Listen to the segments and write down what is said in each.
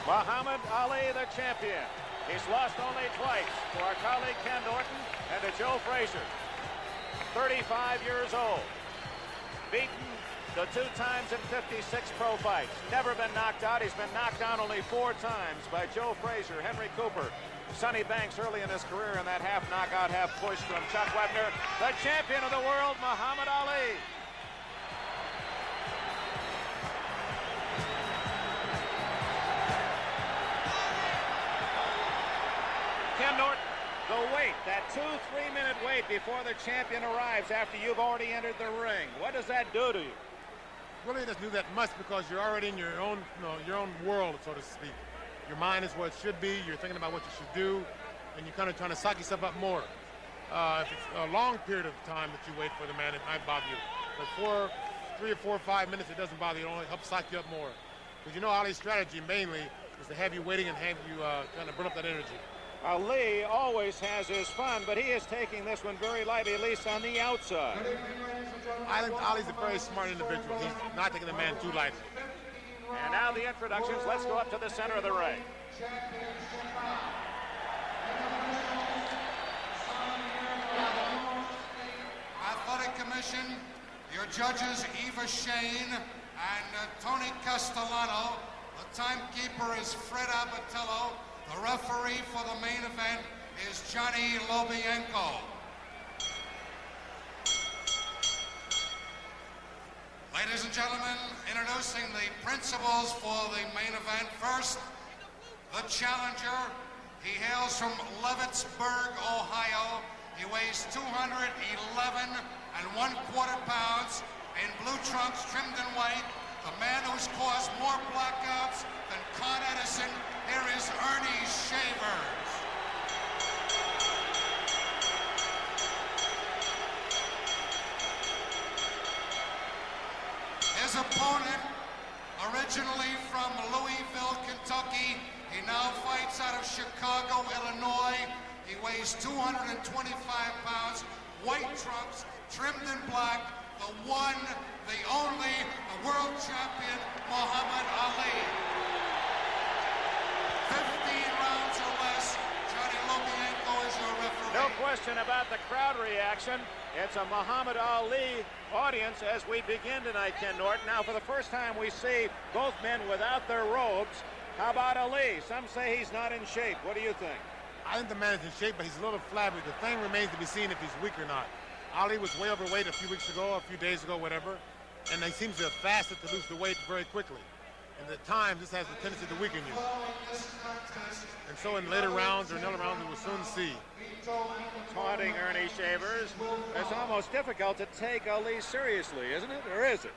Muhammad Ali, the champion. He's lost only twice to our colleague Ken Norton and to Joe Frazier. 35 years old. Beaten the 2 times in 56 pro fights. Never been knocked out. He's been knocked down only 4 times by Joe Frazier, Henry Cooper, Sonny Banks early in his career in that half knockout, half push from Chuck Webner. The champion of the world, Muhammad Ali. Ken Norton, the wait, that 2-3 minute wait before the champion arrives after you've already entered the ring. What does that do to you? Really, it doesn't do that much because you're already in your own, your own world, so to speak. Your mind is what it should be. You're thinking about what you should do, and you're kind of trying to psych yourself up more. If it's a long period of time that you wait for the man, it might bother you. But 3 or 4 or 5 minutes, it doesn't bother you. It only helps psych you up more. Because you know Ali's strategy mainly is to have you waiting and have you kind of burn up that energy. Ali always has his fun, but he is taking this one very lightly, at least on the outside. I think Ali's a very smart individual. He's not taking the man too lightly. And now the introductions. Let's go up to the center of the ring. Athletic Commission, your judges Eva Shane and Tony Castellano. The timekeeper is Fred Abatello. The referee for the main event is Johnny Lobienko. Ladies and gentlemen, introducing the principals for the main event. First, the challenger. He hails from Leavittsburg, Ohio. He weighs 211 1/4 pounds in blue trunks trimmed in white. The man who's caused more blackouts than Con Edison. Here is Earnie Shavers. His opponent, originally from Louisville, Kentucky, he now fights out of Chicago, Illinois. He weighs 225 pounds, white trunks, trimmed in black, the one, the only, the world champion, Muhammad Ali. 15 rounds or less. Johnny Lobienko is your referee. No question about the crowd reaction. It's a Muhammad Ali audience as we begin tonight, Ken Norton. Now, for the first time, we see both men without their robes. How about Ali? Some say he's not in shape. What do you think? I think the man is in shape, but he's a little flabby. The thing remains to be seen if he's weak or not. Ali was way overweight a few weeks ago, a few days ago, whatever, and he seems to have fasted to lose the weight very quickly. And at times, this has the tendency to weaken you. And so in later rounds or another rounds, we will soon see. Taunting Earnie Shavers. It's almost difficult to take Ali seriously, isn't it? Or is it?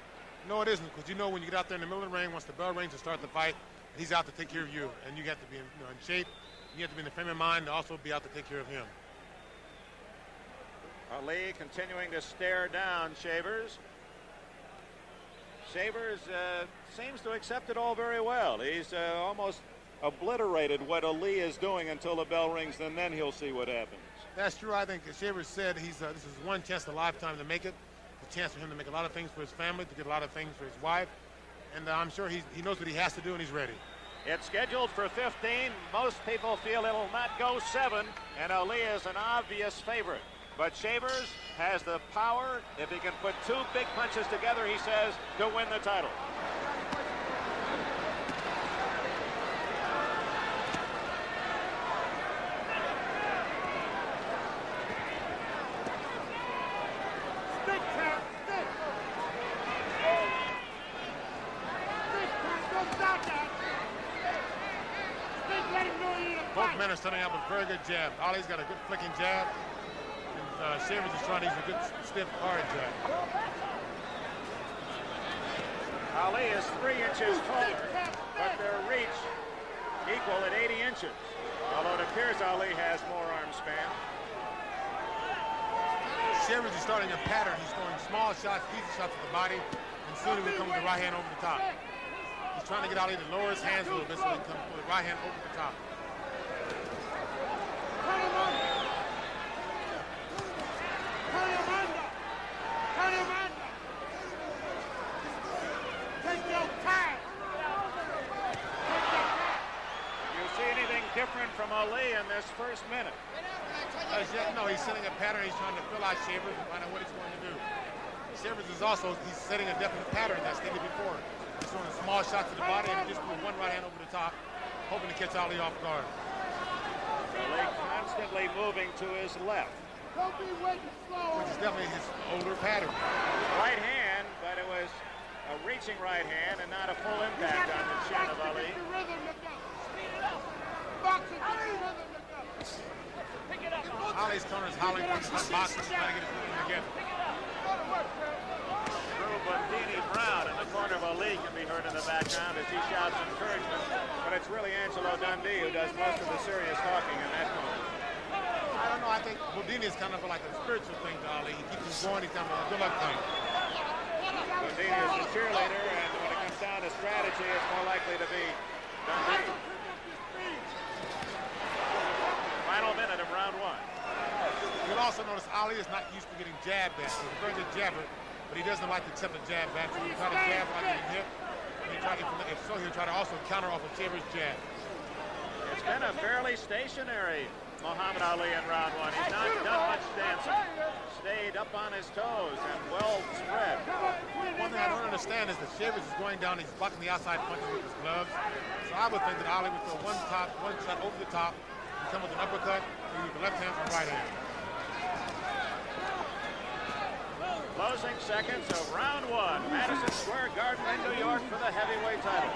No, it isn't, because you know when you get out there in the middle of the ring, once the bell rings to start the fight, he's out to take care of you. And you have to be in shape. You have to be in the frame of mind to also be out to take care of him. Ali continuing to stare down Shavers. Shavers seems to accept it all very well. He's almost obliterated what Ali is doing until the bell rings, and then he'll see what happens. That's true. I think Shavers said this is one chance in a lifetime to make it. It's a chance for him to make a lot of things for his family, to get a lot of things for his wife. And I'm sure he knows what he has to do, and he's ready. It's scheduled for 15. Most people feel it'll not go 7, and Ali is an obvious favorite. But Shavers has the power, if he can put 2 big punches together, he says, to win the title. Both men are starting out with very good jab. Ali's got a good flicking jab. Shavers is trying to use a good, stiff, hard jab. Ali is 3 inches taller, but their reach equal at 80 inches. Although it appears Ali has more arm span. Shavers is starting a pattern. He's throwing small shots, easy shots to the body, and soon he will come with the right hand over the top. He's trying to get Ali to lower his hands a little bit so he can come with the right hand over the top. Ali in this first minute? No, he's setting a pattern. He's trying to fill out Shavers and find out what he's going to do. Shavers is also, he's setting a definite pattern, as I stated before. He's throwing small shots to the body and just put one right hand over the top, hoping to catch Ali off guard. Ali constantly moving to his left. Which is definitely his older pattern. Right hand, but it was a reaching right hand and not a full impact on the chin of Ali. Ali's corner is howling from the boxing, trying to get his movement together. Bundini Brown in the corner of Ali can be heard in the background as he shouts encouragement, but it's really Angelo Dundee who does most of the serious talking in that corner. I don't know, I think Bundini is kind of like a spiritual thing to Ali. He keeps him going, he's kind of a good luck thing. Bundini is the cheerleader, and when it comes down to strategy, it's more likely to be Dundee. Final minute of round one. You'll also notice Ali is not used to getting jabbed at. He's a very good jabber, but he doesn't like to accept a jab back. So he'll try to jab like getting hit. And if so, he'll try to also counter off of Shavers' jab. It's been a fairly stationary Muhammad Ali in round one. He's not done much dancing. Stayed up on his toes and well spread. One thing I don't understand is that Shavers is going down, he's blocking the outside punches with his gloves. So I would think that Ali would throw one shot over the top, and come with an uppercut, and use the left hand or right hand. Closing seconds of round one. Madison Square Garden in New York for the heavyweight title.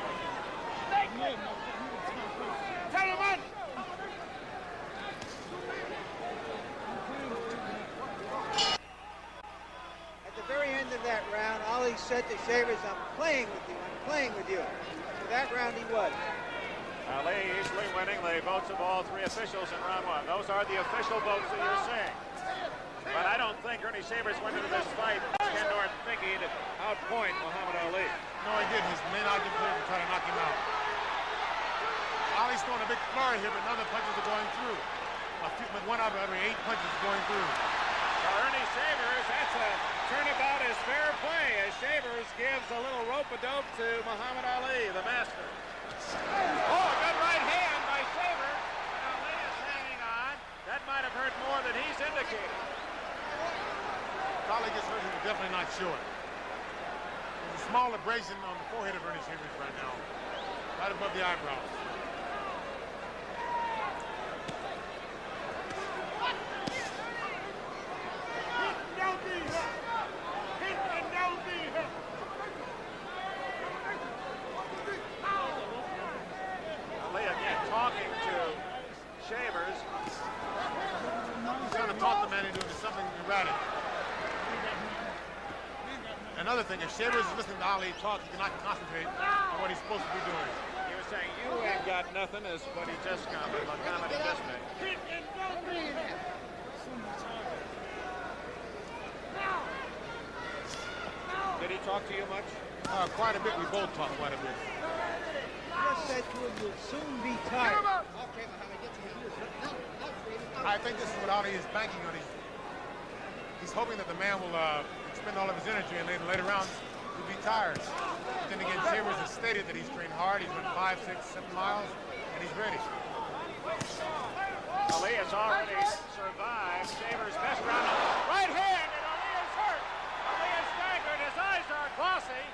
At the very end of that round, Ali said to Shavers, "I'm playing with you, I'm playing with you." So that round he was. Ali easily winning the votes of all three officials in round one. Those are the official votes that you're seeing. But I don't think Earnie Shavers went into this fight Ken Norton thinking to outpoint Muhammad Ali. No, he did. His main object here was to try to knock him out. Ali's throwing a big flurry here, but none of the punches are going through. One out of every 8 punches is going through. For Earnie Shavers, that's a turnabout is fair play as Shavers gives a little rope-a-dope to Muhammad Ali, the master. Oh, a good right hand by Shavers. Ali is hanging on. That might have hurt more than he's indicated. Ali gets hurt, he's definitely not sure. There's a small abrasion on the forehead of Earnie Shavers right now, right above the eyebrows. Ali again talking to Shavers. He's trying to talk the man into doing something erratic. Another thing, if Shavers is listening to Ali talk, he cannot concentrate on what he's supposed to be doing. He was saying, "You ain't got nothing," is what he just commented, a comment he just made. Did he talk to you much? Quite a bit. We both talk quite a bit. Just said to him, "You'll soon be tired." Okay, Muhammad, get to him. I think this is what Ali is banking on. He's hoping that the man will expend all of his energy and then later rounds he'll be tired. But then again, Shavers has stated that he's trained hard. He's run 5, 6, 7 miles, and he's ready. Ali has already survived Shavers' best round. Right hand, and Ali is hurt. Ali is staggered. His eyes are glossy.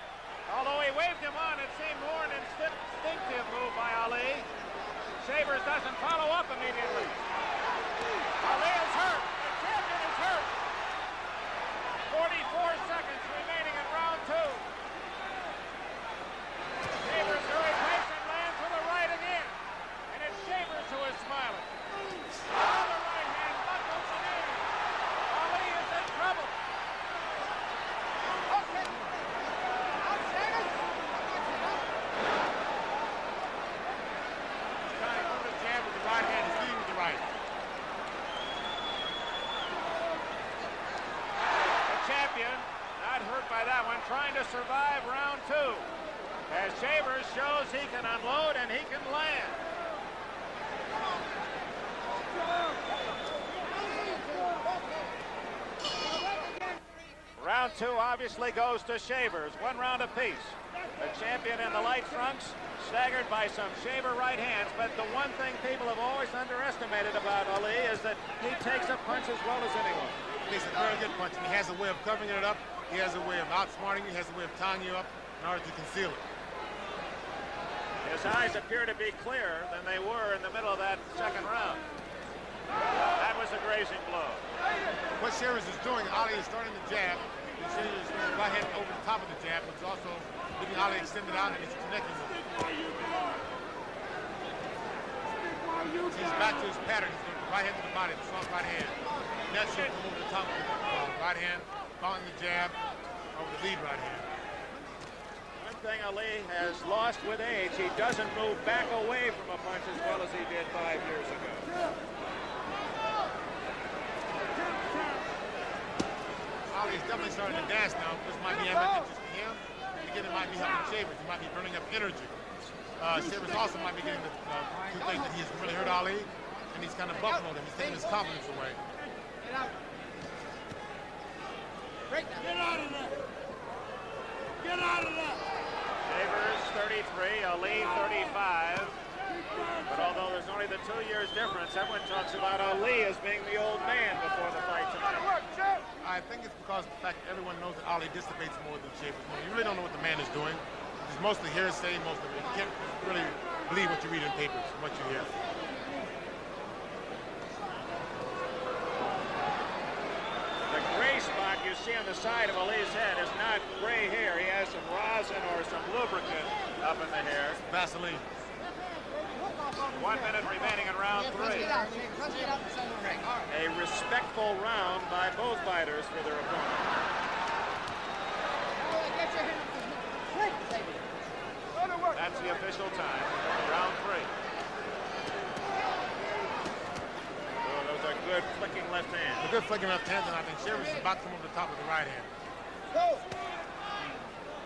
Although he waved him on, it seemed more an instinctive move by Ali. Shavers doesn't follow up immediately. Ali is hurt. The champion is hurt. 44 seconds remaining in round two. Shavers very patient, lands with a right again. And it's Shavers who is smiling. Another right hand buckles him in. Ali is in trouble. He's trying to put the jab with the right hand. He's leading with the right. Champion, not hurt by that one, trying to survive round two. As Shavers shows he can unload and he can land. Round two obviously goes to Shavers, 1 round apiece. The champion in the light trunks, staggered by some shaver right hands, but the one thing people have always underestimated about Ali is that he takes a punch as well as anyone. He's a very good punch, and he has a way of covering it up. He has a way of outsmarting you. He has a way of tying you up in order to conceal it. His eyes appear to be clearer than they were in the middle of that second round. That was a grazing blow. What Shavers is doing, Ali is starting the jab. Shavers is going right hand over the top of the jab, which is also leaving Ali extended out, and he's connecting with it. He's back to his pattern. He's going right hand to the body, the soft right hand. That's it. Over the top of the right hand, following the jab over the lead right hand. One thing Ali has lost with age, he doesn't move back away from a punch as well as he did 5 years ago. Ali's definitely starting to dance now. This might be advantageous to him. Again, it might be helping Shavers. He might be burning up energy. Shavers also might be getting the two things that he has really hurt Ali, and he's kind of buffing him. He's taking his confidence away. Get out. Get out of there. Get out of there. Shavers 33, Ali 35. But although there's only the 2 years difference, everyone talks about Ali as being the old man before the fight tonight. I think it's because of the fact that everyone knows that Ali dissipates more than Shavers. You really don't know what the man is doing. It's mostly hearsay, most of it. You can't really believe what you read in papers and what you hear. The gray spot you see on the side of Ali's head is not gray hair. He has some rosin or some lubricant up in the hair. Vaseline. 1 minute remaining in round 3. A respectful round by both fighters for their opponent. That's the official time. Round 3. Oh, those are good flicking left hands. A good flicking left hand, and I think Shavers is about to come over the top of the right hand.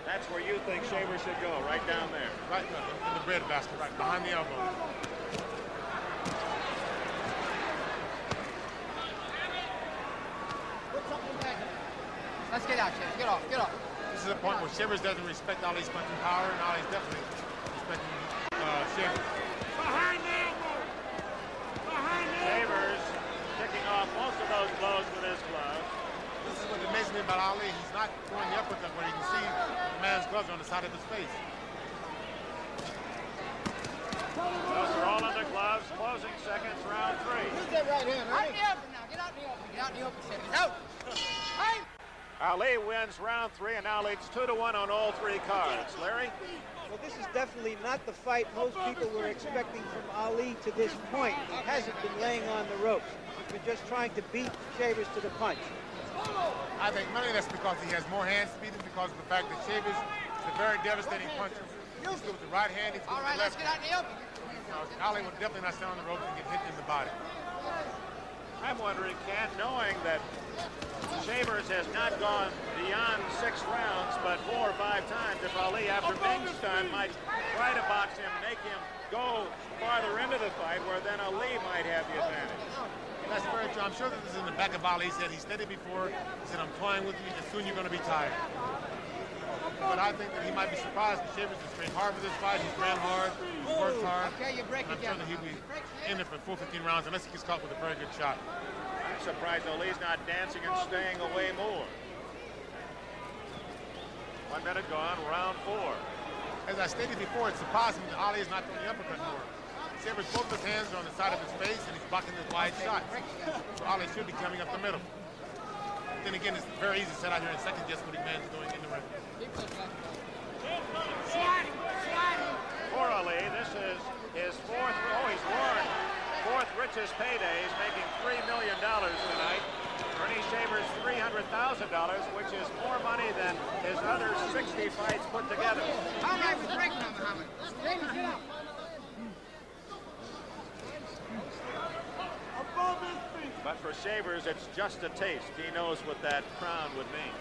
That's where you think Shavers should go, right down there. Right in the bread basket, right behind the elbow. Let's get out, Shavers. Get off, get off. This is a point where Shavers doesn't respect Ali's punching power, and Ali's definitely respecting Shavers. Behind the elbow. Behind the elbow. Shavers picking off most of those blows with his gloves. This is what amazes me about Ali. He's not throwing the uppercut where you can see the man's gloves on the side of his face. Those are all under gloves. Closing seconds, round 3. Use that right hand, right? Get out in the open now. Get out in the open. Get out in the open, Shavers. Out. Hey! Ali wins round 3 and now leads 2-1 on all 3 cards. Larry? Well, this is definitely not the fight most people were expecting from Ali to this point. He hasn't been laying on the ropes. He's been just trying to beat Shavers to the punch. I think mainly that's because he has more hand speed and because of the fact that Shavers is a very devastating puncher. He's good with the right hand, he's good with the left hand. Let's get out in the open. Ali would definitely not stand on the ropes and get hit in the body. I'm wondering, Ken, knowing that Shavers has not gone beyond 6 rounds, but 4 or 5 times, if Ali, after being stunned, might try to box him, make him go farther into the fight, where then Ali might have the advantage. That's very true. I'm sure that this is in the back of Ali's head. He said it before. He said, I'm toying with you, and soon you're going to be tired. But I think that he might be surprised that Shavers has trained hard for this fight. He's ran hard, he's worked hard. Okay, you break I'm it sure down. that he'll be in there for full 15 rounds unless he gets caught with a very good shot. I'm surprised Ali's not dancing and staying away more. 1 minute gone, round 4. As I stated before, it surprised me that Ali is not throwing the uppercut more. Shavers, both of his hands are on the side of his face, and he's blocking the wide shots. So Ali should be coming up the middle. Then again, it's very easy to sit out here and second guess what the man's doing in the ring. For Ali, this is his he's won 4th richest payday. He's making $3 million tonight. Earnie Shavers $300,000, which is more money than his other 60 fights put together. How much was breaking on Muhammad? Shavers, get out. But for Shavers, it's just a taste. He knows what that crown would mean.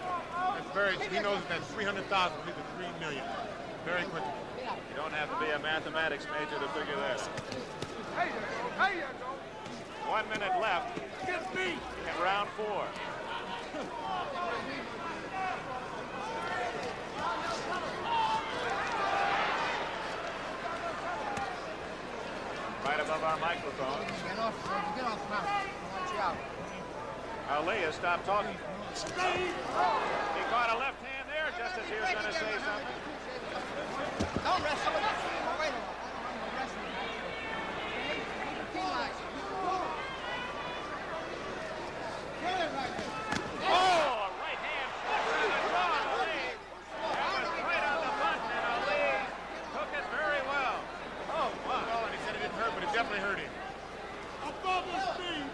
He knows that 300,000 will be the 3 million. Very quickly. You don't have to be a mathematics major to figure that out. 1 minute left in round 4. above our microphones. Get off now. Watch out. Ali has stopped talking. He caught a left hand there just as he was going to say something. Don't wrestle. Wait a minute. Wrestling. Oh, a right hand slips in the jaw of Ali. That was right on the button, and Ali took it very well. Oh, my. Well, and he said it didn't hurt, but it definitely hurt him. Above his feet.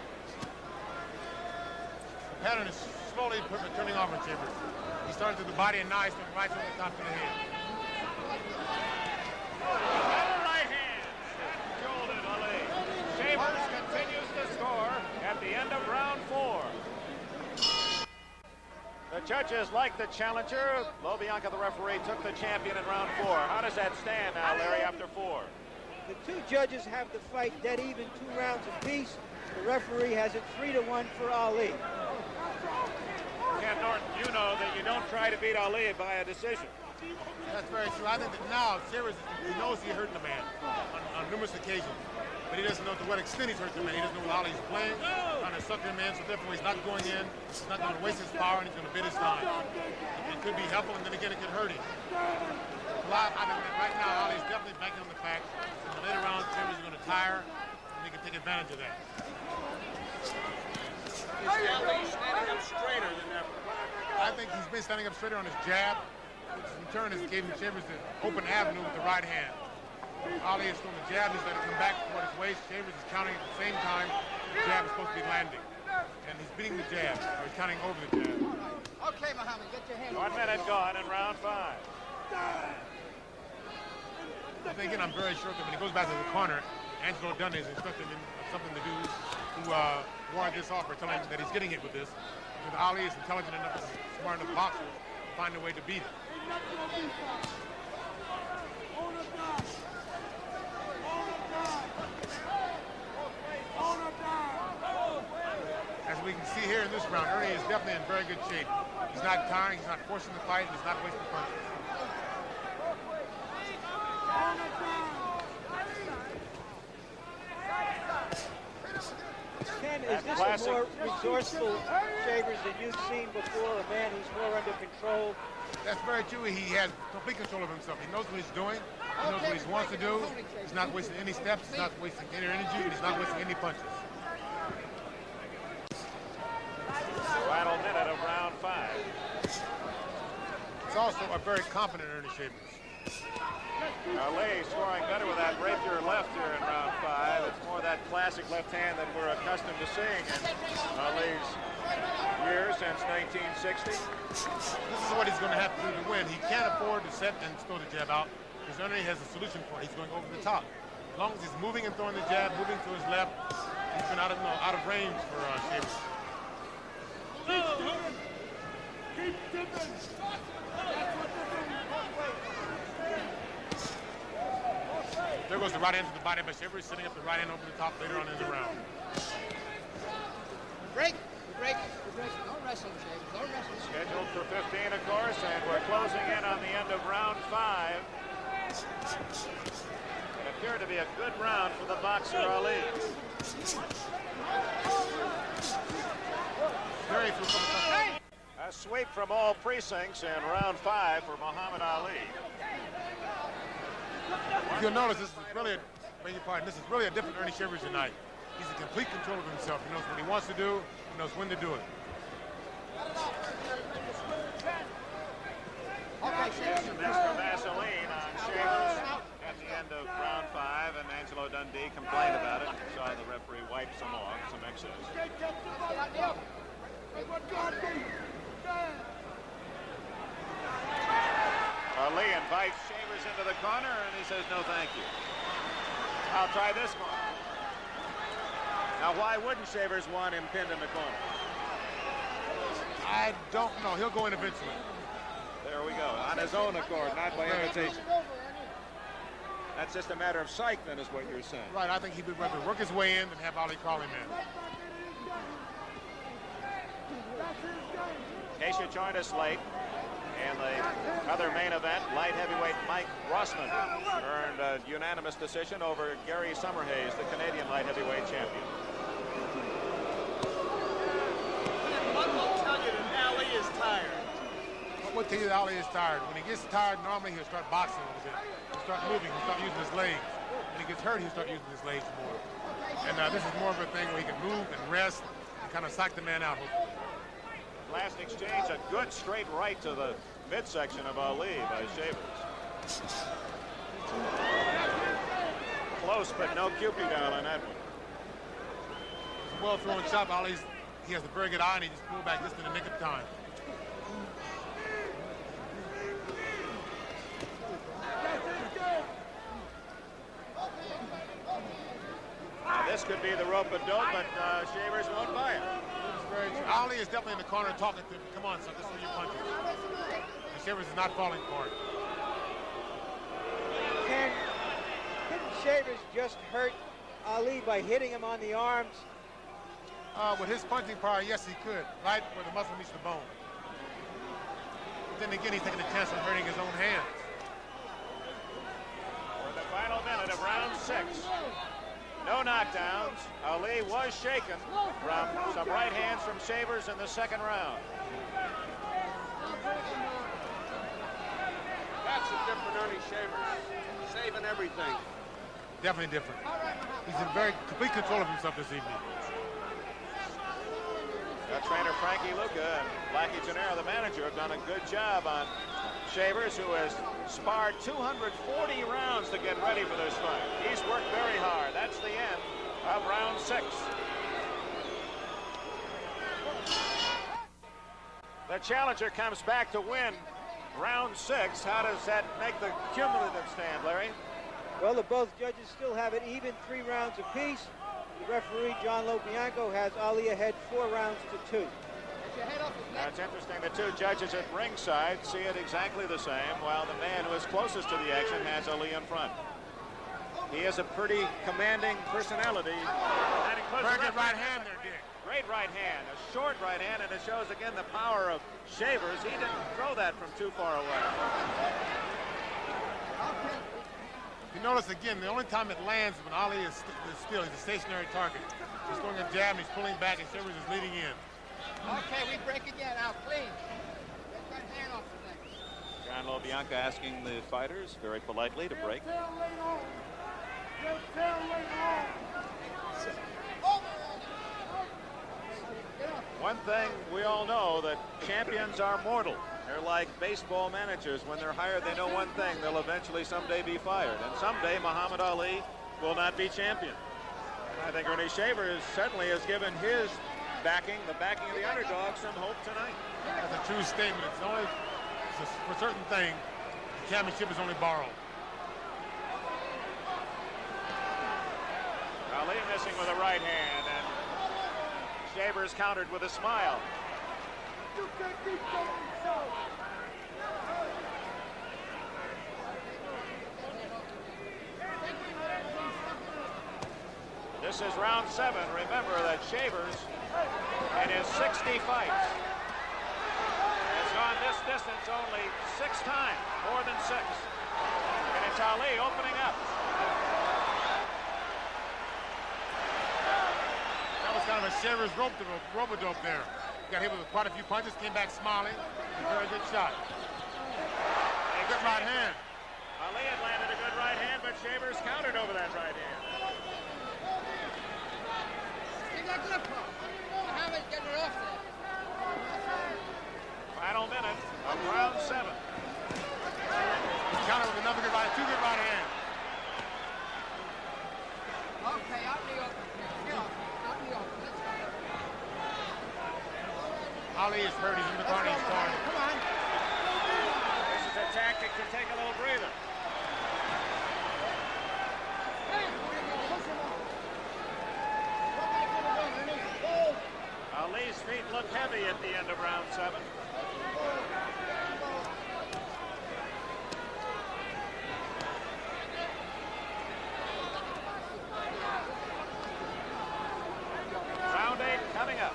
The pattern is slowly turning off on Chambers. He started to the body, and now he's going right to the top of the head. Another right hand. That jolted Ali. Chambers continues to score at the end of round 4. The judges like the challenger. Lobianca, the referee, took the champion in round 4. How does that stand now, Larry, after 4? The two judges have the fight dead even, 2 rounds apiece. The referee has it 3-1 for Ali. Ken Norton, you know that you don't try to beat Ali by a decision. That's very true. I think that now Chambers, he knows he hurt the man on numerous occasions, but he doesn't know to what extent he's hurt the man. He doesn't know what Ali's playing, trying to suck him in, so therefore he's not going in. He's not going to waste his power, and he's going to bid his time. It could be helpful, and then again it could hurt him. I think that right now Ali's definitely banking on the fact that in the later rounds Chambers is going to tire, and he can take advantage of that. Is Ali standing up straighter than ever? I think he's been standing up straighter on his jab, which in turn has given Chambers the open avenue with the right hand. Ali is throwing the jab, he's letting it come back toward his waist. Chambers is counting at the same time the jab is supposed to be landing. And he's beating the jab, or he's counting over the jab. Okay, Muhammad, get your hand. 1 minute gone in round 5. I think, again, I'm very sure that when he goes back to the corner, Angelo Dundee is instructing him something to do to ward this off, or telling him that he's getting hit with this. Because Ali is intelligent enough, smart enough boxer to find a way to beat it. As we can see here in this round, Earnie is definitely in very good shape. He's not tiring, he's not forcing the fight, and he's not wasting punches. Ken, is this a more resourceful Chambers than you've seen before? A man who's more under control? That's very true. He has complete control of himself. He knows what he's doing. He knows what he wants to do. He's not wasting any steps. He's not wasting any energy. And he's not wasting any punches. Final minute of round 5. It's also a very confident Earnie Chambers. Ali scoring better with that rapier left here in round 5. It's more that classic left hand that we're accustomed to seeing in Ali's years since 1960. This is what he's going to have to do to win. He can't afford to set and throw the jab out because Earnie has a solution for it. He's going over the top. As long as he's moving and throwing the jab, moving to his left, he's been out of range for Chambers. Keep tipping. There goes the right hand to the body, but Chambers setting up the right hand over the top later on in the round. Break. Don't wrestle, Chambers. Don't wrestle. Scheduled for 15, of course, and we're closing in on the end of round 5. It appeared to be a good round for the boxer Ali. Very few. A sweep from all precincts in round 5 for Muhammad Ali. You'll notice this is really a different Earnie Chambers tonight. He's in complete control of himself. He knows what he wants to do. He knows when to do it. Some extra Vaseline on Chambers at the end of round 5, and Angelo Dundee complained about it. Saw the referee wipe some off, some excess. Ali invites Chambers into the corner, and he says, no, thank you. I'll try this one. Now, why wouldn't Chambers want him pinned in the corner? I don't know. He'll go in eventually. There we go. On his own accord, not by invitation. That's just a matter of psych, then, is what you're saying. Right. I think he would rather work his way in than have Ali call him in. In case you joined us late, In the other main event, light heavyweight Mike Rossman earned a unanimous decision over Gary Summerhays, the Canadian light heavyweight champion. What will tell you that Ali is tired? What will tell you that Ali is tired? When he gets tired, normally he'll start boxing a little bit. He'll start moving, he'll start using his legs. When he gets hurt, he'll start using his legs more. And this is more of a thing where he can move and rest and kind of psych the man out. Last exchange, a good straight right to the midsection of Ali by Shavers. Close, but no Cupid down on that one. It's a well-thrown shot. He has a very good eye, and he just pulled back just in the nick of time. Now, this could be the rope-a-dope, but Shavers won't buy it. Ali is definitely in the corner talking to him. Come on, son, this is your punches. And Shavers is not falling for it. Didn't Shavers just hurt Ali by hitting him on the arms? With his punching power, yes, he could. Right where the muscle meets the bone. But then again, he's taking a chance on hurting his own hands. For the final minute of round 6. No knockdowns. Ali was shaken from some right hands from Shavers in the second round. That's a different Earnie Shavers. Saving everything. Definitely different. He's in very complete control of himself this evening. Trainer Frankie Luca and Blackie Gennaro, the manager, have done a good job on Shavers, who has sparred 240 rounds to get ready for this fight. He's worked very hard. That's the end of round 6. The challenger comes back to win round 6. How does that make the cumulative stand, Larry? Well, both judges still have it even, 3 rounds apiece. The referee, John Lobianco, has Ali ahead 4 rounds to 2. Now, it's interesting, the two judges at ringside see it exactly the same, while the man who is closest to the action has Ali in front. He has a pretty commanding personality. That includes very good right hand there, Dick. Great right hand, a short right hand, and it shows again the power of Shavers. He didn't throw that from too far away. You notice again, the only time it lands when Ali is still, he's a stationary target. He's throwing a jab, and he's pulling back, and Shavers is leading in. Okay, we break again. Out clean. Get that hand off the neck. John Lobianco asking the fighters very politely to break. One thing we all know, that champions are mortal. They're like baseball managers. When they're hired, they know one thing: they'll eventually someday be fired. And someday Muhammad Ali will not be champion. I think Earnie Shavers certainly has given his backing, the backing of the underdog, some hope tonight. That's a true statement. It's only for certain thing, the championship is only borrowed. Ali missing with a right hand, and Shavers countered with a smile. This is round 7. Remember that Shavers, in his 60 fights, has gone this distance only 6 times, more than 6. And it's Ali opening up. That was kind of a Shavers rope-a-dope there. Got hit with quite a few punches, came back smiling. A very good shot. Good right hand. Ali had landed a good right hand, but Shavers countered over that right hand. Get that grip off. Muhammad getting it off there. Final minute of round 7. Counter with another good right, 2 good right hands. Okay, out in the open. Get off. Out in the open. Let's go. Ali is hurt. He's in the corner. He's torn. Come on. This is a tactic to take a little breather. Ali's feet look heavy at the end of round 7. Round 8 coming up.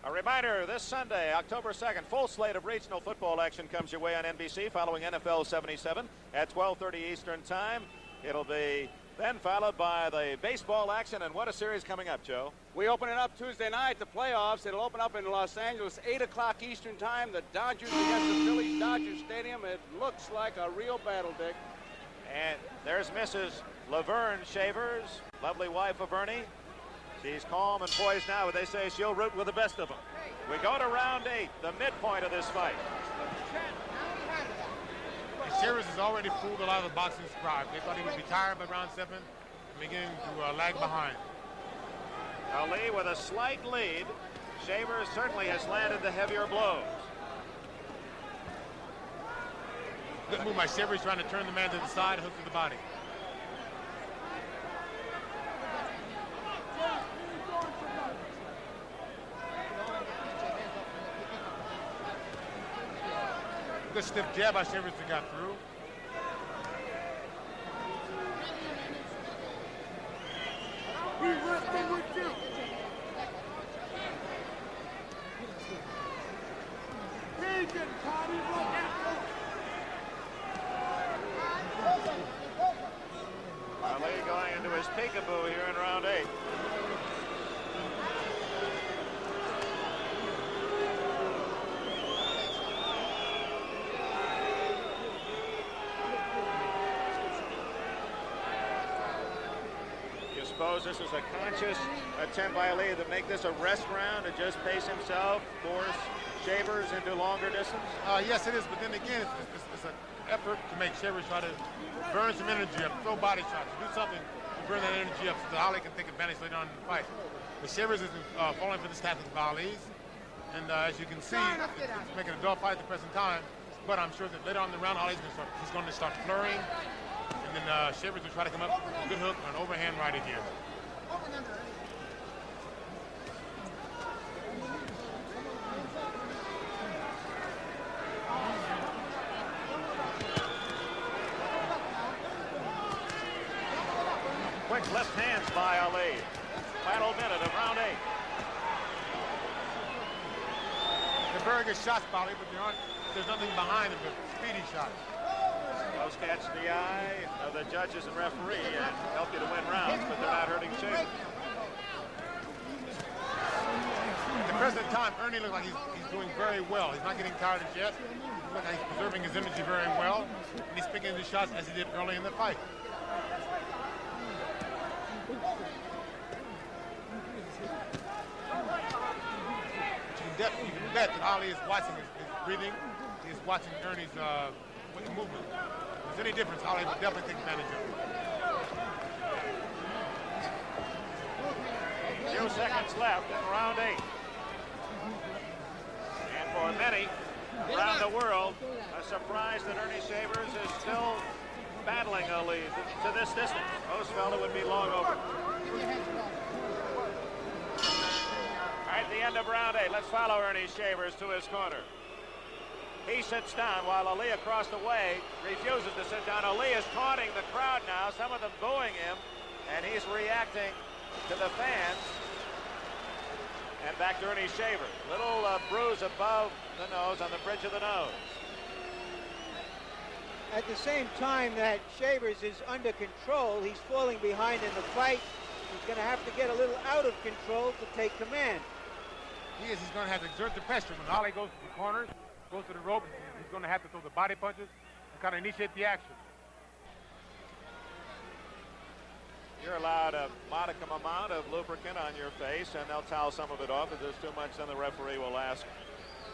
A reminder this Sunday, October 2nd. Full slate of regional football action comes your way on NBC following NFL 77 at 12:30 Eastern Time. It'll be then followed by the baseball action, and what a series coming up, Joe. We open it up Tuesday night, the playoffs. It'll open up in Los Angeles, 8 o'clock Eastern Time. The Dodgers against the Phillies, Dodger Stadium. It looks like a real battle, Dick. And there's Mrs. Laverne Shavers, lovely wife of Earnie. She's calm and poised now, but they say she'll root with the best of them. We go to round 8, the midpoint of this fight. Shavers has already fooled a lot of the boxing scribes. They thought he would be tired by round 7 and beginning to lag behind. Ali with a slight lead. Shavers certainly has landed the heavier blows. Good move by Shavers, trying to turn the man to the side, hook to the body. Good stiff jab by Shavers that got through. Ali going into his peekaboo here in round 8. You suppose this is a conscious attempt by Ali to make this a rest round, to just pace himself, force Shavers into longer distance? Yes, it is, but then again, it's an effort to make Shavers try to burn some energy up, throw body shots, do something to burn that energy up so that Ali can take advantage later on in the fight. But Shavers is falling for this tactic of Ali's, and as you can see, it's making a dull fight at the present time, but I'm sure that later on in the round, Ali's going to start flurrying, and then Shavers will try to come up with a good hook or an overhand right again. Quick left hands by Ali. Final minute of round 8. They're very good shots, Bali, but there's nothing behind them but speedy shots. Those catch the eye of the judges and referee and help you to win rounds, but they're not hurting Shavers. At the present time, Earnie looks like he's doing very well. He's not getting tired as yet. He looks like he's preserving his energy very well, and he's picking his shots as he did early in the fight. You can bet that Ali is watching his breathing. He is watching Earnie's movement. If there's any difference, Ali will definitely take advantage of it. Few seconds left in round 8. And for many around the world, a surprise that Earnie Shavers is still battling Ali to this distance. Most felt it would be long over. At the end of round 8, let's follow Earnie Shavers to his corner. He sits down while Ali across the way refuses to sit down. Ali is taunting the crowd now, some of them booing him, and he's reacting to the fans. And back to Earnie Shavers. Little bruise above the nose, on the bridge of the nose. At the same time that Shavers is under control, he's falling behind in the fight. He's going to have to get a little out of control to take command. He's going to have to exert the pressure. When Ali goes to the corners, goes to the rope, he's going to have to throw the body punches and kind of initiate the action. You're allowed a modicum amount of lubricant on your face, and they'll towel some of it off. If there's too much, then the referee will ask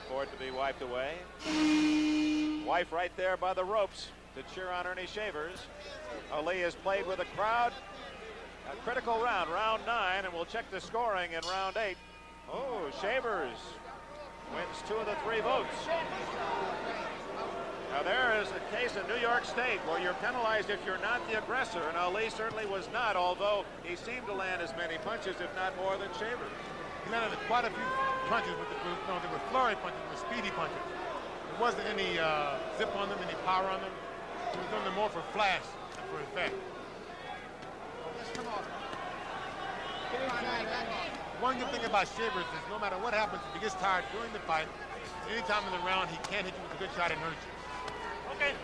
for it to be wiped away. Wife right there by the ropes to cheer on Earnie Shavers. Ali has played with the crowd. A critical round, round 9, and we'll check the scoring in round 8. Oh, Shavers wins 2 of the 3 votes. Now there is a case in New York State where you're penalized if you're not the aggressor, and Ali certainly was not, although he seemed to land as many punches, if not more, than Shavers. He landed quite a few punches, but they were flurry punches, they were speedy punches. There wasn't any zip on them, any power on them. He was doing them more for flash than for effect. one good thing about Shavers is no matter what happens, if he gets tired during the fight, anytime in the round, he can't hit you with a good shot and hurt you. Okay.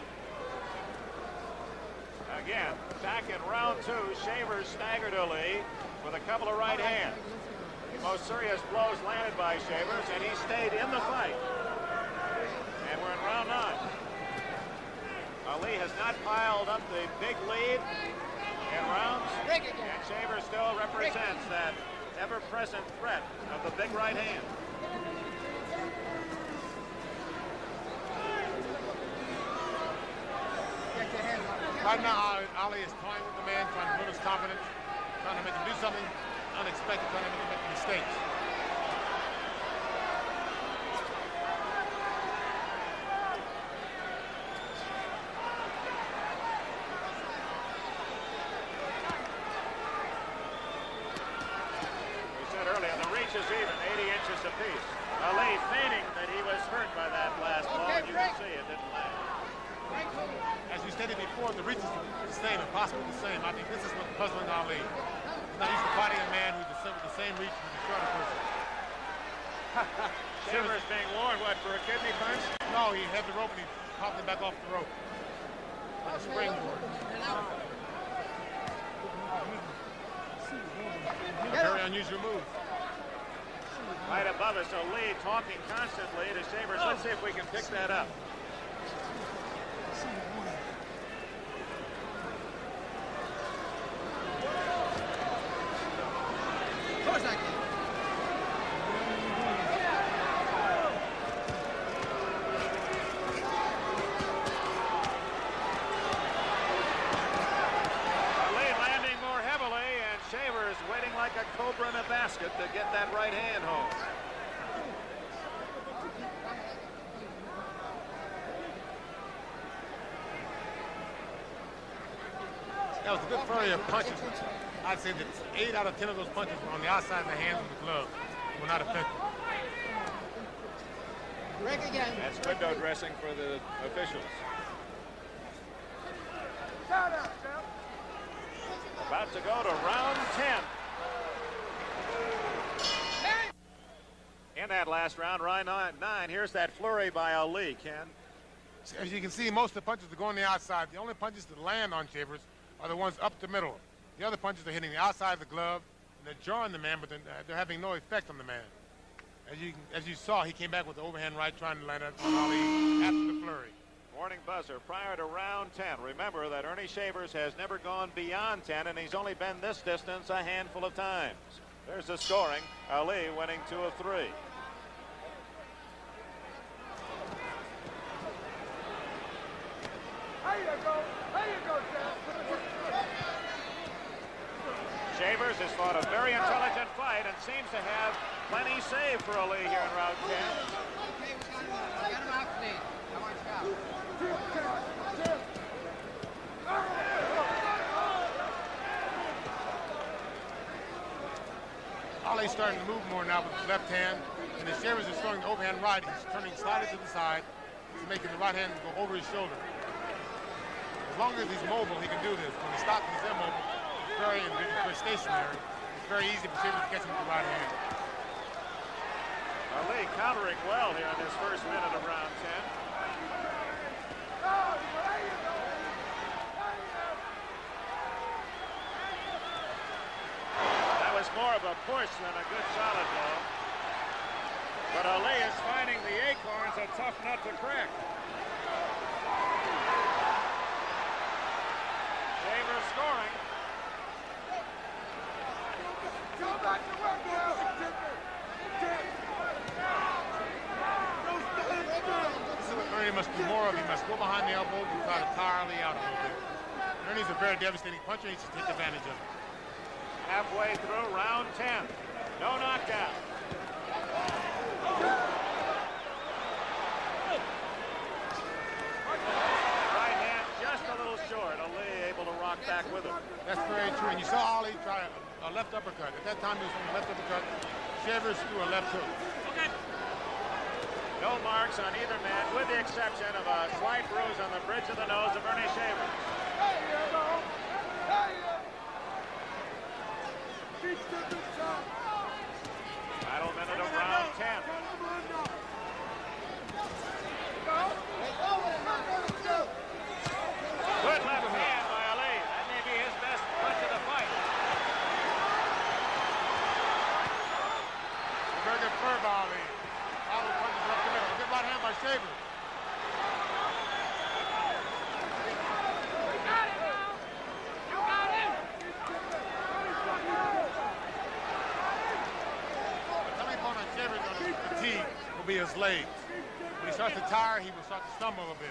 Again, back in round 2, Shavers staggered Ali with a couple of right hands. The most serious blows landed by Shavers, and he stayed in the fight. And we're in round 9. Ali has not piled up the big lead in rounds, and Shavers still represents that ever-present threat of the big right hand. Right now, Ali is toying with the man, trying to build his confidence, trying to make him do something unexpected, trying to make him make mistakes. We said earlier, the reach is even, 80 inches apiece. Ali feigning that he was hurt by that last blow, and you can see it didn't land. As we stated before, the reach is the same and possibly the same. I think this is what's puzzling Ali. He's not used to fighting a man who's the same reach as a shorter person. Shavers being warned, what, for a kidney punch? No, he had the rope and he popped it back off the rope. Like a springboard. A very unusual move. Right above us, Ali talking constantly to Shavers. Let's see if we can pick that up. Like a cobra in a basket to get that right hand home. That was a good flurry of punches. I'd say that 8 out of 10 of those punches were on the outside of the hands of the glove. They were not effective. Break again. That's window dressing for the officials. About to go to round 10. In that last round, round 9, here's that flurry by Ali, Ken. As you can see, most of the punches are going the outside. The only punches that land on Shavers are the ones up the middle. The other punches are hitting the outside of the glove, and they're jarring the man, but they're having no effect on the man. As you saw, he came back with the overhand right, trying to land it on Ali after the flurry. Warning buzzer prior to round 10. Remember that Earnie Shavers has never gone beyond 10, and he's only been this distance a handful of times. There's the scoring. Ali winning 2 of 3. Shavers has fought a very intelligent fight and seems to have plenty saved for Ali here in round 10. Get him out, please. I want to go. Ali's starting to move more now with his left hand, and as Shavers is throwing the overhand right, he's turning slightly to the side. He's making the right hand go over his shoulder. As long as he's mobile, he can do this. When he stops and he's immobile, it's very stationary. It's very easy for Shavers to catch him with the right hand. Ali countering well here in this first minute of round 10. That was more of a push than a good solid blow. But Ali is finding the acorns a tough nut to crack. Shavers scoring. This is what Earnie must do more of. He must go behind the elbow and try to tire Ali out a little bit. Earnie's a very devastating puncher. He should take advantage of it. Halfway through round 10. No knockdown. Right hand just a little short. Ali able to rock back with him. That's very true. And you saw Ali try a left uppercut. At that time, he was on the left uppercut. Shavers threw a left hook. Okay. No marks on either man, with the exception of a slight bruise on the bridge of the nose of Earnie Shavers. end of round 10. Good left hand by Ali. That may be his best punch of the fight. A very good curve by Ali. Ali punches left to middle. Good right hand by Shavers. Fatigue will be his legs. When he starts to tire, he will start to stumble a bit.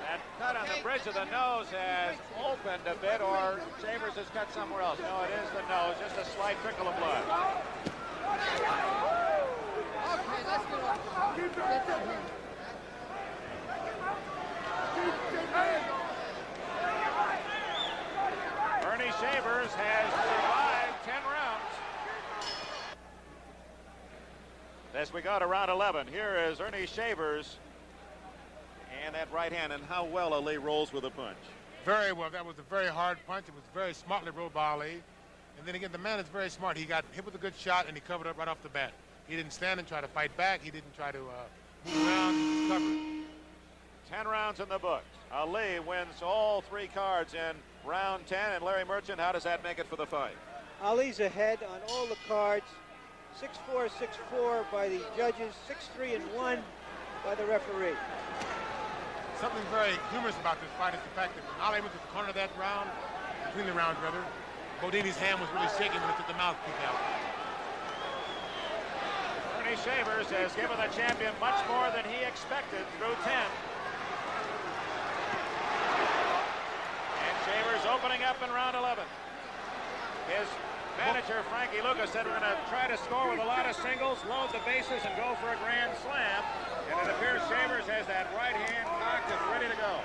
That cut on the bridge of the nose has opened a bit, or Shavers has cut somewhere else. No, it is the nose, just a slight trickle of blood. Okay, let's get off. Earnie Shavers has survived 10 rounds. As we go to round 11, here is Earnie Shavers and that right hand, and how well Ali rolls with a punch. Very well. That was a very hard punch. It was very smartly rolled by Ali. And then again, the man is very smart. He got hit with a good shot, and he covered up right off the bat. He didn't stand and try to fight back. He didn't try to move around. He just covered. 10 rounds in the books. Ali wins all 3 cards in round 10. And Larry Merchant, how does that make it for the fight? Ali's ahead on all the cards. 6-4, 6-4 by the judges. 6-3 and 1 by the referee. Something very humorous about this fight is the fact that when Ali went to the corner of that round, between the rounds rather, Bodini's hand was really shaking when he took the mouthpiece out. Earnie Shavers has given the champion much more than he expected through 10. And Shavers opening up in round 11. His manager, Frankie Lucas, said we're going to try to score with a lot of singles, load the bases, and go for a grand slam. And it appears Shavers has that right hand cocked and ready to go.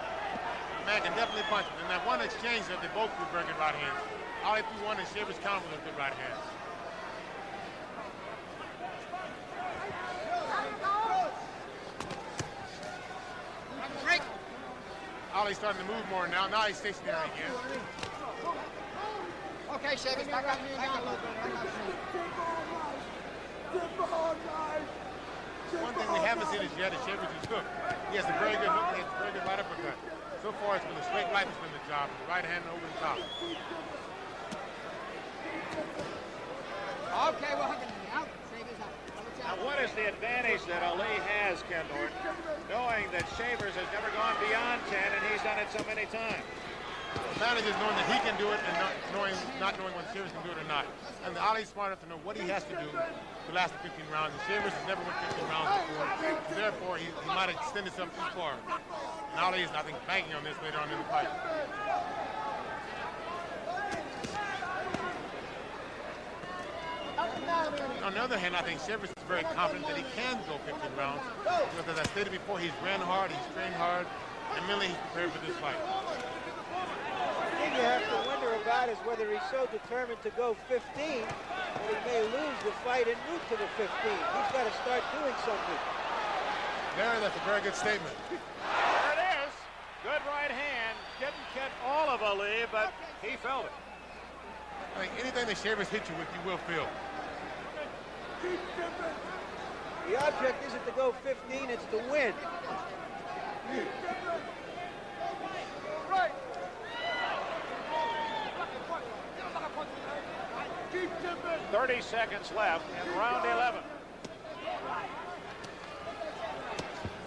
Man can definitely punch him. And that one exchange that they both threw very good right hands. Ali threw one and Shavers countered with good right hands. Ali's starting to move more now. Now he's stationary again. Okay, Shavers, back up. One thing we haven't seen is yet is Shavers' hook. He has a very good hook and he has a very good right uppercut. So far it's been a straight right that's been the job. The right hand over the top. Okay, we're hooking him out. Shavers out. Now what is the advantage that Ali has, Ken Norton, knowing that Shavers has never gone beyond 10 and he's done it so many times? The advantage is knowing that he can do it and not knowing when Shavers can do it or not. And Ali's smart enough to know what he has to do to last the 15 rounds. And Shavers has never went 15 rounds before. So therefore, he might extend himself too far. And Ali is, I think, banking on this later on in the fight. On the other hand, I think Shavers is very confident that he can go 15 rounds. Because as I stated before, he's ran hard, he's trained hard, and mentally he's prepared for this fight. The thing you have to wonder about is whether he's so determined to go 15 that he may lose the fight en route to the 15. He's got to start doing something. There, that's a very good statement. There it is. Good right hand. Didn't get all of Ali, but he felt it. I think anything that Shavers hits you with, you will feel. The object isn't to go 15, it's to win. 30 seconds left in round 11.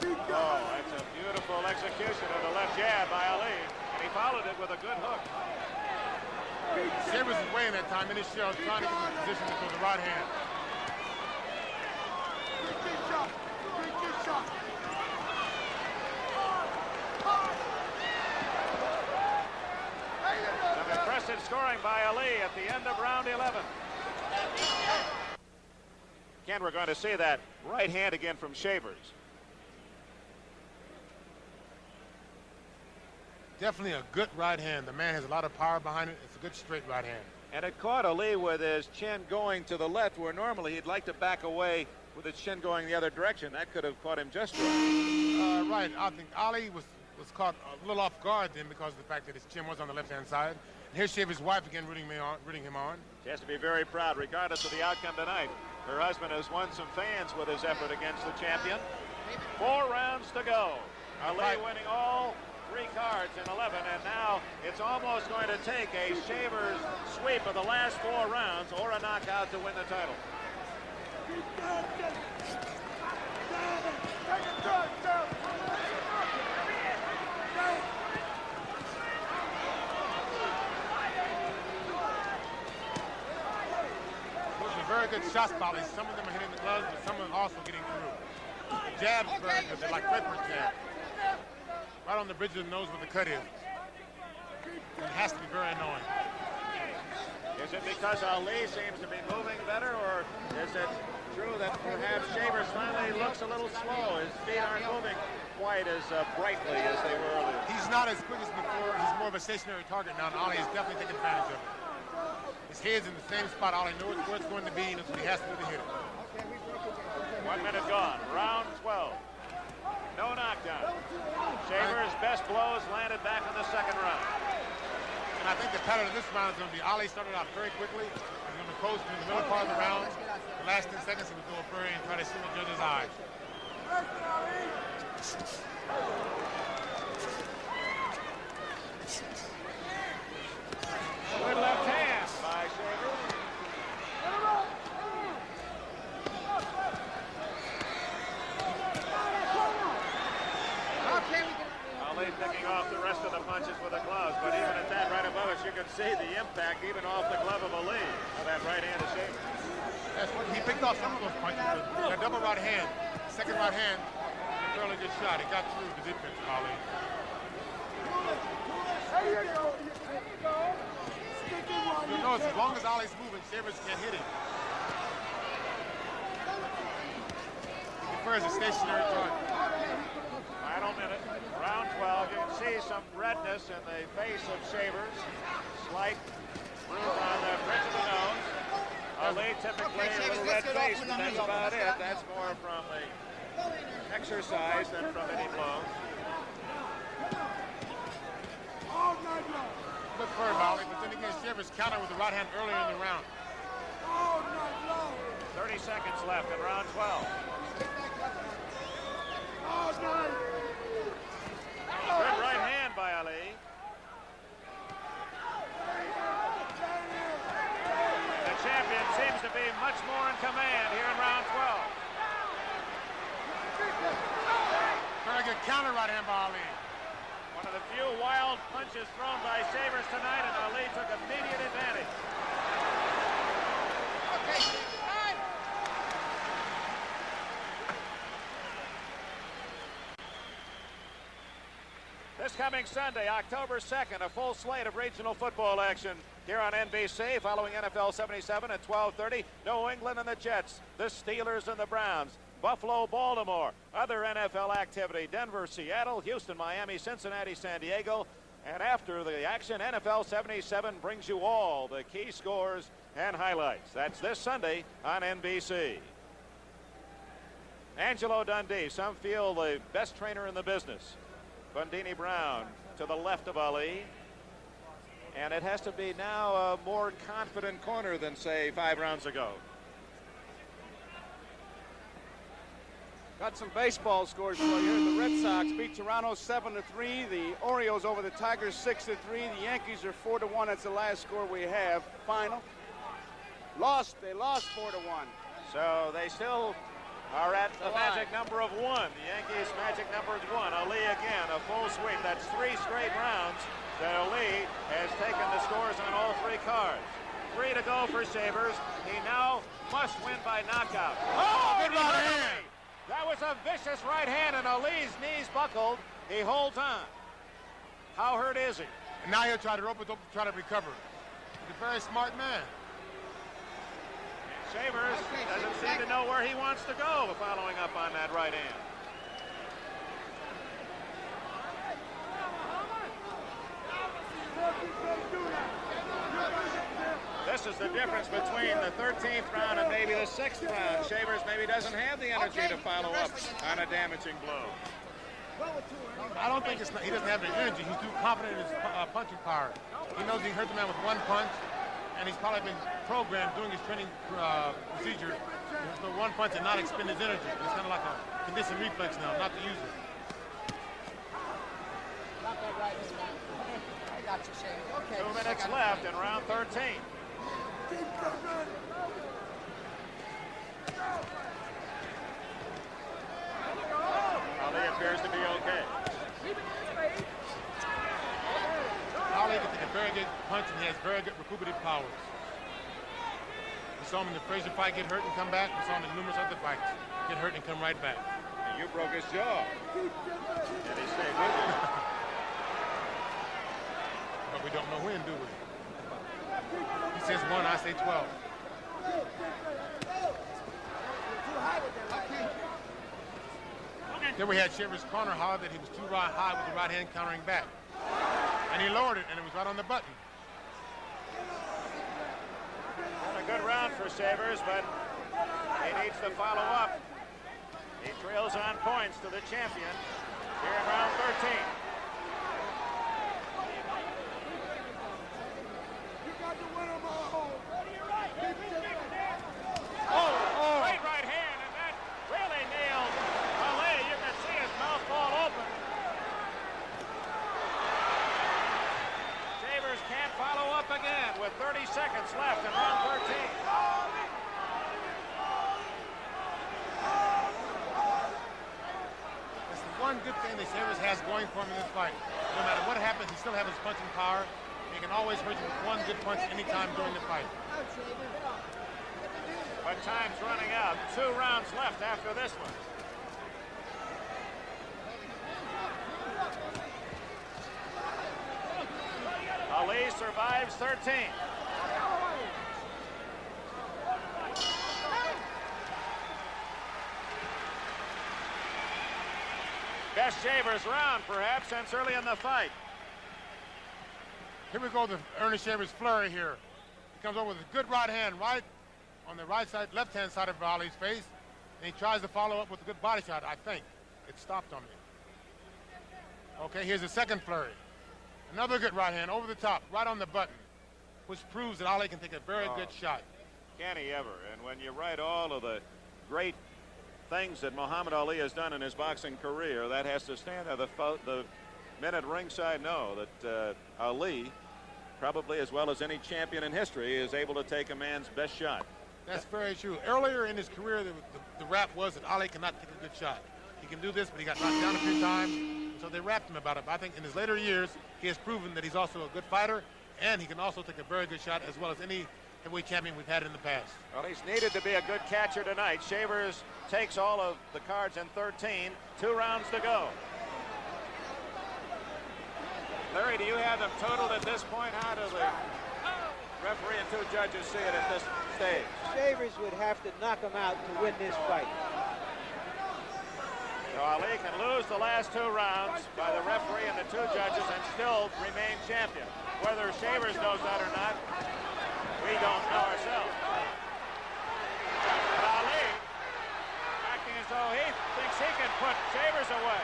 Oh, that's a beautiful execution of the left jab by Ali, and he followed it with a good hook. Shavers is weighing that time in his shell, trying to get in position to throw the right hand. Some impressive scoring by Ali at the end of round 11. Again, we're going to see that right hand again from Shavers. Definitely a good right hand. The man has a lot of power behind it. It's a good straight right hand. And it caught Ali with his chin going to the left, where normally he'd like to back away with his chin going the other direction. That could have caught him just right. Right. I think Ali was caught a little off guard then because of the fact that his chin was on the left-hand side. And here's Shavers' wife again rooting him on. He has to be very proud, regardless of the outcome tonight. Her husband has won some fans with his effort against the champion. 4 rounds to go. Ali winning all 3 cards in 11, and now it's almost going to take a Shavers sweep of the last 4 rounds or a knockout to win the title. Those are very good shots, Polly. Some of them are hitting the gloves, but some of them also getting through. The jab's very good. They're like Clippard jab. Right on the bridge of the nose where the cut is. It has to be very annoying. Is it because Ali seems to be moving better, or is it true that perhaps Shavers finally looks a little slow? His feet aren't moving quite as brightly as they were earlier. He's not as quick as before. He's more of a stationary target now, and Ali is definitely taking advantage of it. His head's in the same spot. Ali knows where it's going to be, and that's what he has to do to hit it. 1 minute gone. Round 12. No knockdown. Shavers' best blows landed back in the second round. And I think the pattern of this round is going to be Ali started out very quickly. He's going to coast in the middle part of the round. The last 10 seconds, he would go a furry and try to see the judge's eyes. Good left hand by Shavers. Ali picking off the rest of the punches with the gloves, but even at that right above us, you can see the impact even off the glove of Ali of that right hand of Shavers. That's what he picked off some of those punches. That double right hand, second right hand, a fairly good shot. He got through the defense of Ali. You'll notice as long as Ali's moving, Shavers can't hit him. He prefers a stationary target. Final minute, round 12. You can see some redness in the face of Shavers. Slight bruise on the bridge of the nose. Ali typically a little red face, but that's about it. That's more from the exercise than from any blows. Good for Ali, but then again, Shavers countered with the right hand earlier in the round. 30 seconds left in round 12. Good right hand by Ali. The champion seems to be much more in command here in round 12. Very good counter right hand by Ali. One of the few wild punches thrown by Shavers tonight, and Ali took immediate advantage. This coming Sunday, October 2nd, a full slate of regional football action here on NBC following NFL 77 at 12:30. New England and the Jets, the Steelers and the Browns, Buffalo, Baltimore, other NFL activity, Denver, Seattle, Houston, Miami, Cincinnati, San Diego. And after the action, NFL 77 brings you all the key scores and highlights. That's this Sunday on NBC. Angelo Dundee, some feel the best trainer in the business. Bundini Brown to the left of Ali. And it has to be now a more confident corner than, say, 5 rounds ago. Got some baseball scores for you. The Red Sox beat Toronto 7-3. The Orioles over the Tigers 6-3. The Yankees are 4-1. That's the last score we have. Final. They lost 4-1. So they still are at the magic number of 1. The Yankees' magic number is 1. Ali again, a full sweep. That's 3 straight rounds that Ali has taken the scores on all 3 cards. 3 to go for Shavers. He now must win by knockout. Oh, good right hand. That was a vicious right hand, and Ali's knees buckled. He holds on. How hurt is he? And now he'll try to rope it up to try to recover. He's a very smart man. Shavers doesn't seem to know where he wants to go following up on that right hand. This is the difference between the 13th round and maybe the 6th round. Shavers maybe doesn't have the energy to follow up on a damaging blow. I don't think he doesn't have the energy. He's too confident in his punching power. He knows he hurt the man with 1 punch, and he's probably been programmed during his training procedure There's no one punch and not expend his energy. It's kind of like a conditioned reflex now, not to use it. Not that right hand down. I got you, Shane. Okay. 2 minutes left in round 13. Ali appears to be okay. Ali can take a very good punch and he has very good recuperative powers. We saw him in the Frazier fight get hurt and come back. We saw him in numerous other fights get hurt and come right back. And you broke his jaw. And he stayed with you. But we don't know when, do we? He says 1, I say 12. Then we had Shaver's corner holler that he was too high with the right hand countering back. And he lowered it, and it was right on the button. And a good round for Shavers, but he needs to follow up. He trails on points to the champion here in round 13. Oh, great right hand, and that really nailed Ali. You can see his mouth fall open. Shavers can't follow up again with 30 seconds left in round 13. That's the one good thing that Shavers has going for him in this fight. No matter what happens, he still has his punching power. He can always hurt you with one good punch anytime during the fight. But time's running out. 2 rounds left after this one. Ali survives 13. Best Shavers round, perhaps, since early in the fight. Here we go, the Earnie Shavers flurry here. He comes over with a good right hand, right on the right side, left-hand side of Ali's face, and he tries to follow up with a good body shot, I think. It stopped on me. Okay, here's the second flurry. Another good right hand over the top, right on the button, which proves that Ali can take a very good shot. Can he ever? And when you write all of the great things that Muhammad Ali has done in his boxing career, that has to stand there. The men at ringside know that Ali, probably as well as any champion in history, is able to take a man's best shot. That's very true. Earlier in his career, the rap was that Ali cannot take a good shot. He can do this, but he got knocked down a few times, so they rapped him about it. But I think in his later years, he has proven that he's also a good fighter, and he can also take a very good shot, as well as any heavyweight champion we've had in the past. Well, he's needed to be a good catcher tonight. Shavers takes all of the cards in 13. 2 rounds to go. Larry, do you have them totaled at this point? How do the referee and 2 judges see it at this stage? Shavers would have to knock him out to win this fight. So Ali can lose the last 2 rounds by the referee and the 2 judges and still remain champion. Whether Shavers knows that or not, we don't know ourselves. But Ali, acting as though he thinks he can put Shavers away.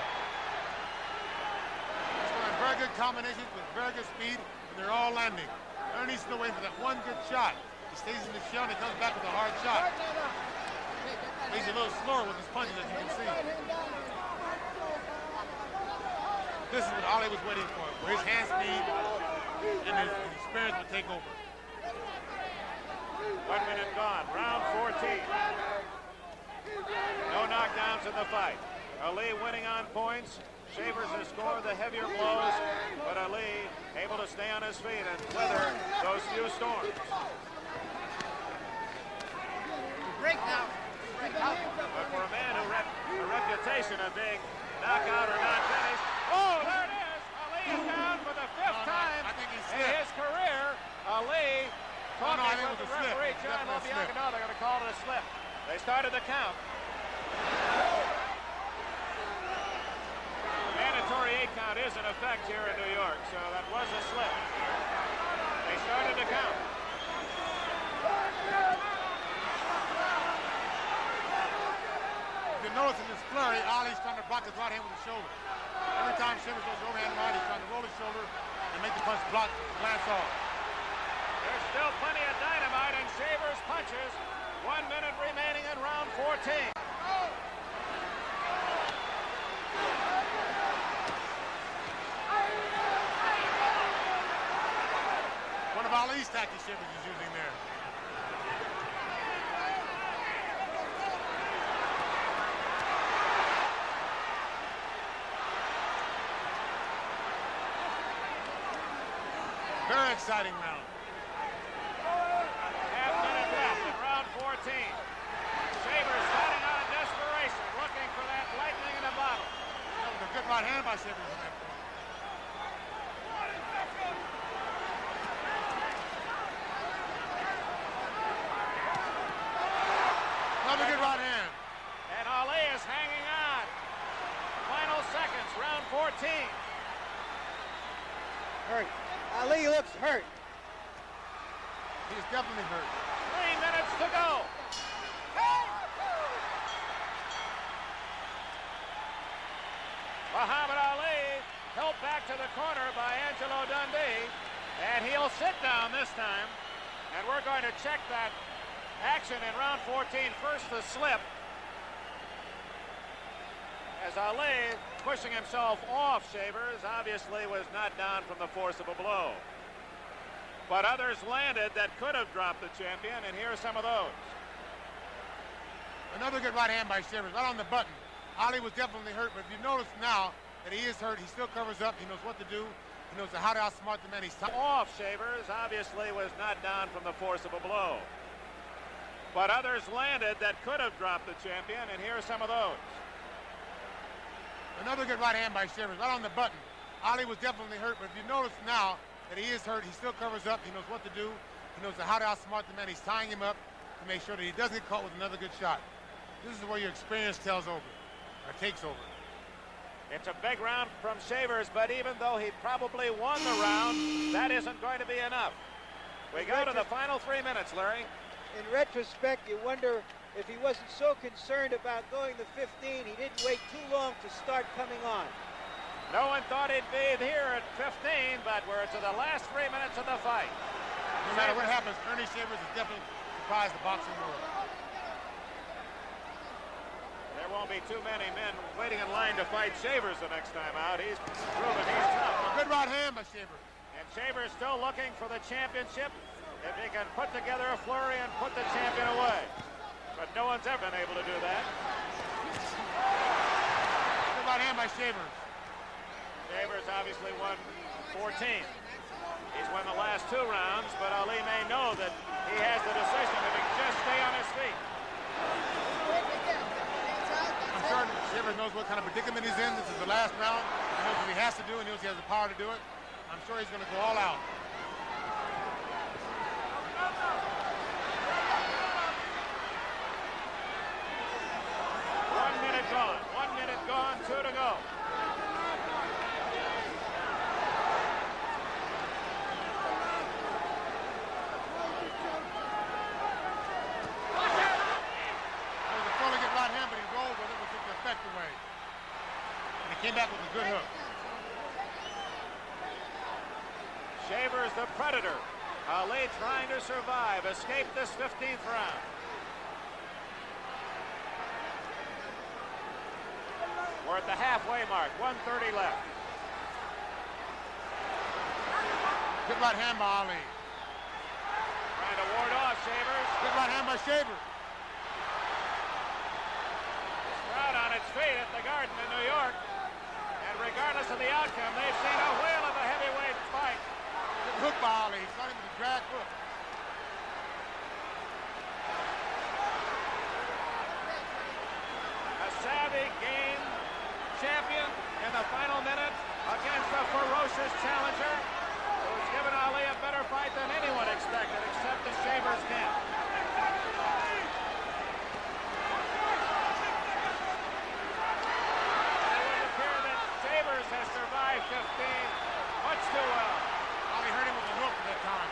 He's throwing very good combinations with very good speed, and they're all landing. Earnie's still waiting for that one good shot. He stays in the shell and he comes back with a hard shot. He's a little slower with his punches, as you can see. This is what Ali was waiting for, where his hand speed and his experience would take over. 1 minute gone, round 14. No knockdowns in the fight. Ali winning on points. Shavers has scored the heavier blows, but Ali able to stay on his feet and weather those few storms. Break now. Break out. But for a man who had a reputation of being knockout or not finished, oh, there it is. Ali is down for the 5th time in his career. Ali talking with the referee, John Lobianco. No, they're going to call it a slip. They started the count. The mandatory 8 count is in effect here in New York, so that was a slip. They started the count. You notice in this flurry, Ali's trying to block his right hand with his shoulder. Every time Shavers goes overhand right, he's trying to roll his shoulder and make the punch glance off. There's still plenty of dynamite in Shavers' punches. 1 minute remaining in round 14. One of Ali's tactics Shivers is using there. Very exciting round. Half minute left in round 14. Shavers fighting out of desperation, looking for that lightning in a bottle. That was a good right hand by Shivers in that point. Another good right hand. And Ali is hanging on. Final seconds, round 14. Hurt. Ali looks hurt. He's definitely hurt. 3 minutes to go. Muhammad Ali helped back to the corner by Angelo Dundee, and he'll sit down this time. And we're going to check that action in round 14. First, the slip. As Ali, pushing himself off Shavers, obviously was not down from the force of a blow. But others landed that could have dropped the champion, and here are some of those. Another good right hand by Shivers, right on the button. Ali was definitely hurt, but if you notice now that he is hurt, he still covers up. He knows what to do. He knows how to outsmart the man. He's off Shavers, obviously was not down from the force of a blow. But others landed that could have dropped the champion, and here are some of those. Another good right hand by Shivers, right on the button. Ali was definitely hurt, but if you notice now that he is hurt, he still covers up. He knows what to do. He knows how to outsmart the man. He's tying him up to make sure that he doesn't get caught with another good shot. This is where your experience tells over, or takes over. It's a big round from Shavers, but even though he probably won the round, that isn't going to be enough. We go to the final 3 minutes, Larry. In retrospect, you wonder if he wasn't so concerned about going to 15, he didn't wait too long to start coming on. No one thought he'd be here at 15, but we're to the last 3 minutes of the fight. No matter what happens, Earnie Shavers has definitely surprised the boxing world. There won't be too many men waiting in line to fight Shavers the next time out. He's proven he's tough. A good right hand by Shavers. And Shavers still looking for the championship. If he can put together a flurry and put the champion away. But no one's ever been able to do that. Good right hand by Shavers. Shavers obviously won 14. He's won the last 2 rounds, but Ali may know that he has the decision if he can just stay on his feet. I'm sure Shavers knows what kind of predicament he's in. This is the last round. He knows what he has to do, and he knows he has the power to do it. I'm sure he's going to go all out. Gone. 1 minute gone, 2 to go. That was a fairly good right hand, but he rolled with it, which took the effect away. And he came back with a good hook. Shavers the predator. Ali trying to survive, escape this 15th round. We're at the halfway mark, 1:30 left. Good right hand by Ali. Trying to ward off Shavers. Good right hand by Shavers. This crowd on its feet at the Garden in New York. And regardless of the outcome, they've seen a whale of a heavyweight fight. Good hook by Ali. He's got him with a drag hook. A savvy game champion in the final minute against a ferocious challenger who's given Ali a better fight than anyone expected except the Shavers camp. It would appear that Shavers has survived 15 much too well. Ali hurt him with the hook at that time.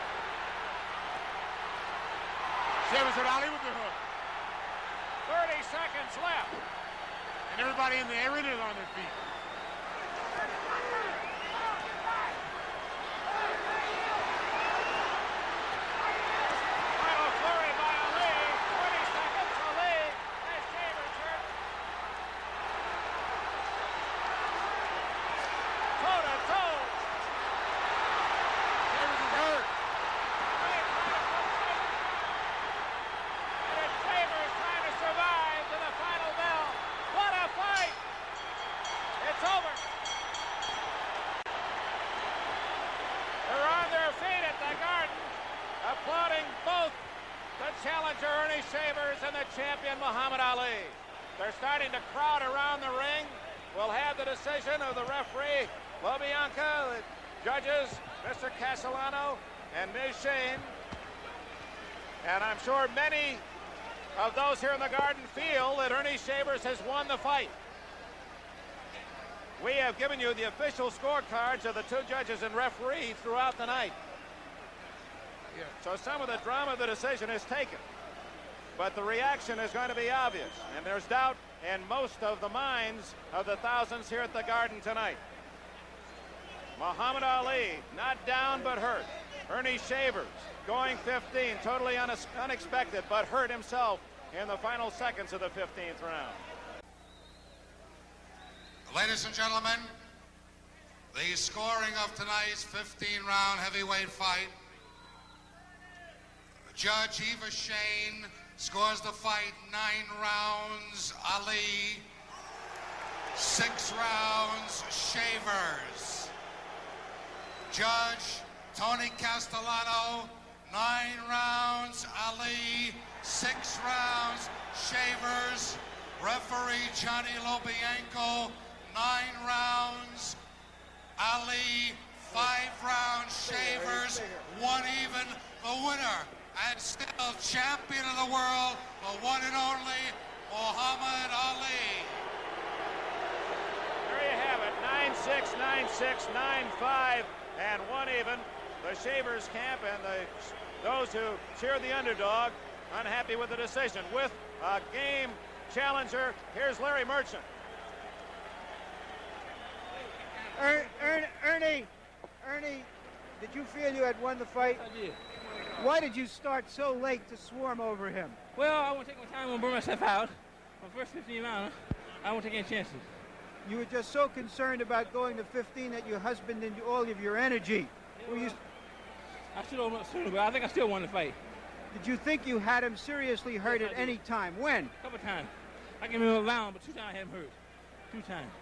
Shavers hurt Ali with the hook. 30 seconds left. And everybody in the arena is on their feet. Final flurry by Ali. 20 champion Muhammad Ali. They're starting to crowd around the ring. We'll have the decision of the referee, LaBianca, the judges, Mr. Castellano and Ms. Shane. And I'm sure many of those here in the Garden feel that Earnie Shavers has won the fight. We have given you the official scorecards of the two judges and referee throughout the night. So some of the drama of the decision is taken. But the reaction is going to be obvious. And there's doubt in most of the minds of the thousands here at the Garden tonight. Muhammad Ali, not down but hurt. Earnie Shavers going 15, totally unexpected, but hurt himself in the final seconds of the 15th round. Ladies and gentlemen, the scoring of tonight's 15-round heavyweight fight. Judge Eva Shane scores the fight 9 rounds Ali, 6 rounds Shavers. Judge Tony Castellano, 9 rounds Ali, 6 rounds Shavers. Referee Johnny Lobianco, 9 rounds Ali, 5 rounds Shavers, 1 even. The winner and still champion of the world, the one and only Muhammad Ali. There you have it, 9-6, 9-6, 9-5, and 1 even. The Shavers camp and those who cheer the underdog unhappy with the decision. With a game challenger, here's Larry Merchant. Ernie, did you feel you had won the fight? I did. Why did you start so late to swarm over him? Well, I want to take my time and burn myself out. My first 15 rounds, I won't take any chances. You were just so concerned about going to 15 that you husbanded all of your energy. Yeah, well, I should have won sooner, but I think I still won the fight. Did you think you had him seriously hurt Yes, at I any did. time? When? A couple times. I can remember a round, but 2 times I had him hurt. 2 times.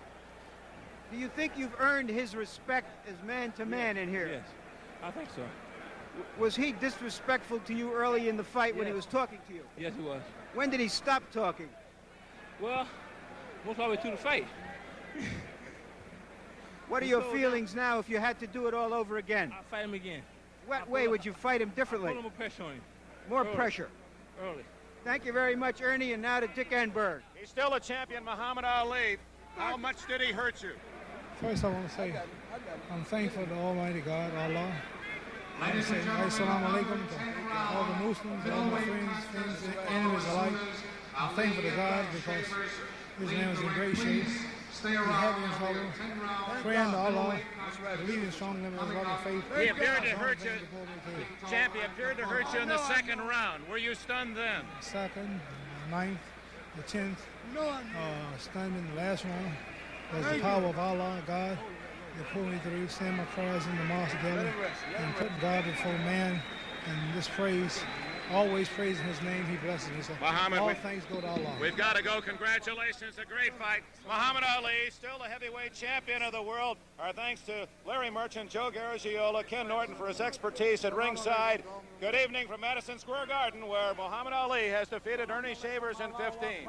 Do you think you've earned his respect as man to man in here? Yes, I think so. Was he disrespectful to you early in the fight when he was talking to you? Yes, he was. When did he stop talking? Well, most probably to the fight. What are your feelings now if you had to do it all over again? I'll fight him again. What way would you fight him differently? Put more pressure on him. More Early. pressure. Early. Thank you very much, Ernie, and now to Dick Enberg. He's still a champion, Muhammad Ali. How much did he hurt you? First, I want to say I'm thankful to Almighty God, Allah. I want to say Assalamu alaikum to all the Muslims, all my friends, enemies alike. I'm thankful to God because His man was in great shape. He's happy in trouble. Praying to Allah, believing strongly in His loving faith. He appeared to hurt you. Champion appeared to hurt you in the second round. Were you stunned then? Second, ninth, the 10th, stunned in the last round. There's the power of Allah, God, that pulled me through, saying my prayers in the mosque together, and putting God before man, and this praise, always praising His name, He blesses me. So Muhammad, all thanks go to Allah. We've got to go. Congratulations, a great fight. Muhammad Ali, still the heavyweight champion of the world. Our thanks to Larry Merchant, Joe Garagiola, Ken Norton for his expertise at ringside. Good evening from Madison Square Garden, where Muhammad Ali has defeated Earnie Shavers in 15.